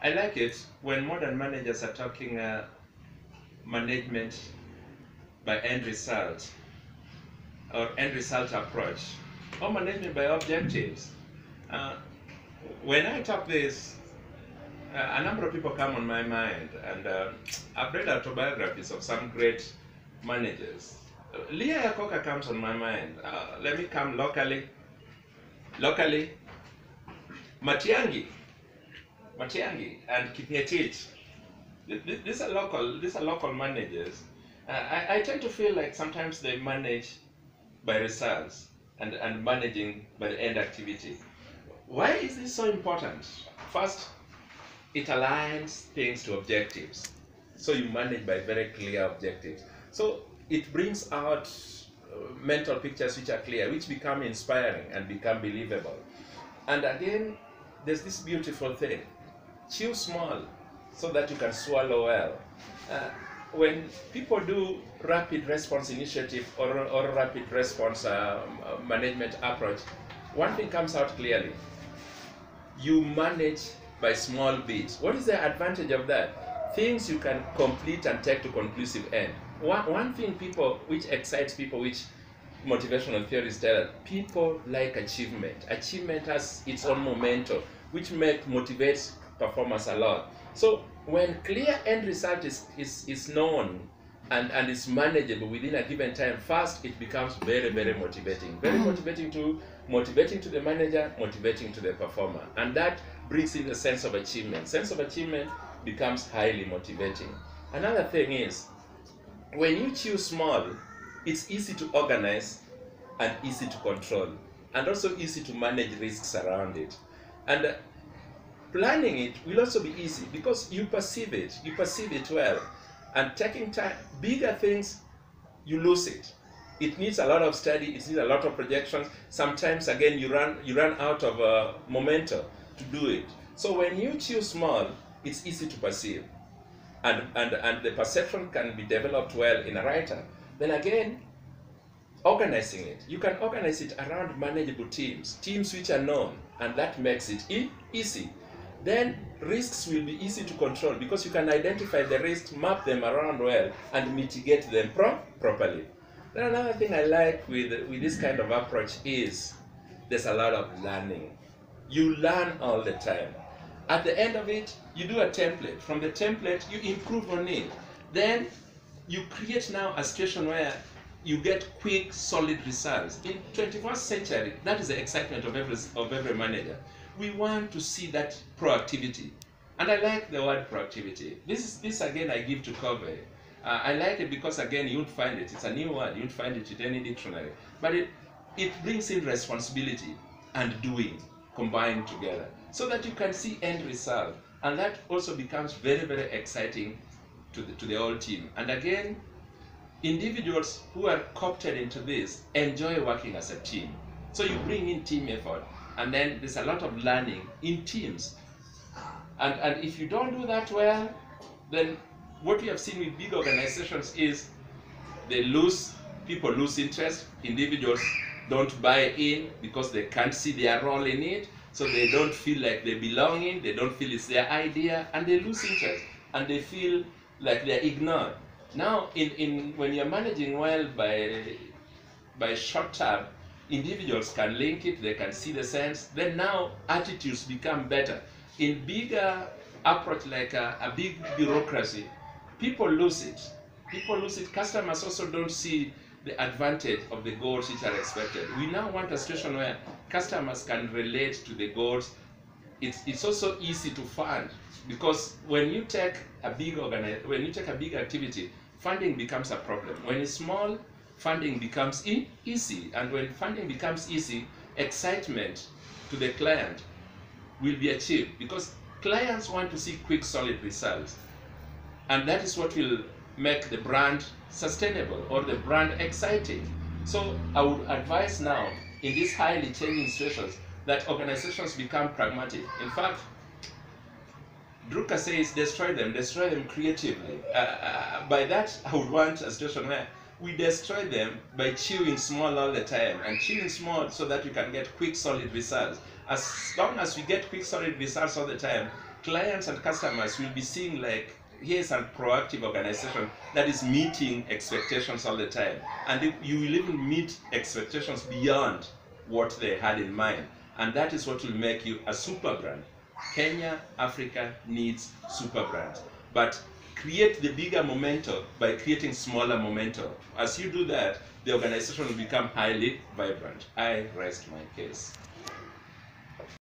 I like it when modern managers are talking management by end result or end result approach or management by objectives. Uh, when I talk this, a number of people come on my mind, and I've read autobiographies of some great managers. Leah Iacocca comes on my mind. Let me come locally. Locally, Matiangi, Matiangi, and Kipngetich. These are local managers. I tend to feel like sometimes they manage by results and managing by the end activity. Why is this so important? First, it aligns things to objectives. So you manage by very clear objectives. So it brings out mental pictures which are clear, which become inspiring and become believable. And again, there's this beautiful thing. Chew small so that you can swallow well. When people do rapid response initiative or rapid response management approach, one thing comes out clearly. You manage by small bits. What is the advantage of that? Things you can complete and take to conclusive end. One thing which excites people, which motivational theories tell us, people like achievement. Achievement has its own momentum, which motivates performance a lot. So when clear end result is known and is manageable within a given time, first it becomes very, very motivating. Very motivating to the manager, motivating to the performer. And that brings in a sense of achievement. Sense of achievement becomes highly motivating. Another thing is, when you choose small, it's easy to organize and easy to control, and also easy to manage risks around it. And planning it will also be easy because you perceive it well. And taking time, bigger things, you lose it. It needs a lot of study, it needs a lot of projections. Sometimes again you run out of momentum to do it. So when you choose small, it's easy to perceive. And the perception can be developed well in a writer. Then again, organizing it. You can organize it around manageable teams which are known, and that makes it easy. Then risks will be easy to control because you can identify the risks, map them around well, and mitigate them properly. Then another thing I like with this kind of approach is there's a lot of learning. You learn all the time. At the end of it, you do a template. From the template, you improve on it. Then you create now a situation where you get quick, solid results. In 21st century, that is the excitement of every manager. We want to see that proactivity. And I like the word proactivity. This again I give to Covey. I like it because again you won't find it. It's a new word. You won't find it in any dictionary. But it brings in responsibility and doing combined together so that you can see end result. And that also becomes very, very exciting to the whole team. And again, individuals who are co-opted into this enjoy working as a team. So you bring in team effort, and then there's a lot of learning in teams. And if you don't do that well, then what we have seen with big organizations is people lose interest, individuals don't buy in because they can't see their role in it, so they don't feel like they belong in, they don't feel it's their idea, and they lose interest, and they feel like they're ignored. Now, when you're managing well by short term, individuals can link it, they can see the sense, then now attitudes become better. In bigger approach like a big bureaucracy, people lose it. Customers also don't see the advantage of the goals which are expected. We now want a situation where customers can relate to the goals. It's also easy to fund because when you take a big activity, funding becomes a problem. When it's small, funding becomes easy, and when funding becomes easy, excitement to the client will be achieved because clients want to see quick, solid results, and that is what will make the brand sustainable or the brand exciting. So I would advise now in these highly changing situations that organizations become pragmatic. In fact, Drucker says destroy them creatively. By that, I would want a situation where we destroy them by chewing small all the time, and chewing small so that you can get quick, solid results. As long as we get quick, solid results all the time, clients and customers will be seeing like, here's a proactive organization that is meeting expectations all the time. And you will even meet expectations beyond what they had in mind. And that is what will make you a super brand. Kenya, Africa needs super brands. But create the bigger momentum by creating smaller momentum. As you do that, the organization will become highly vibrant. I rest my case.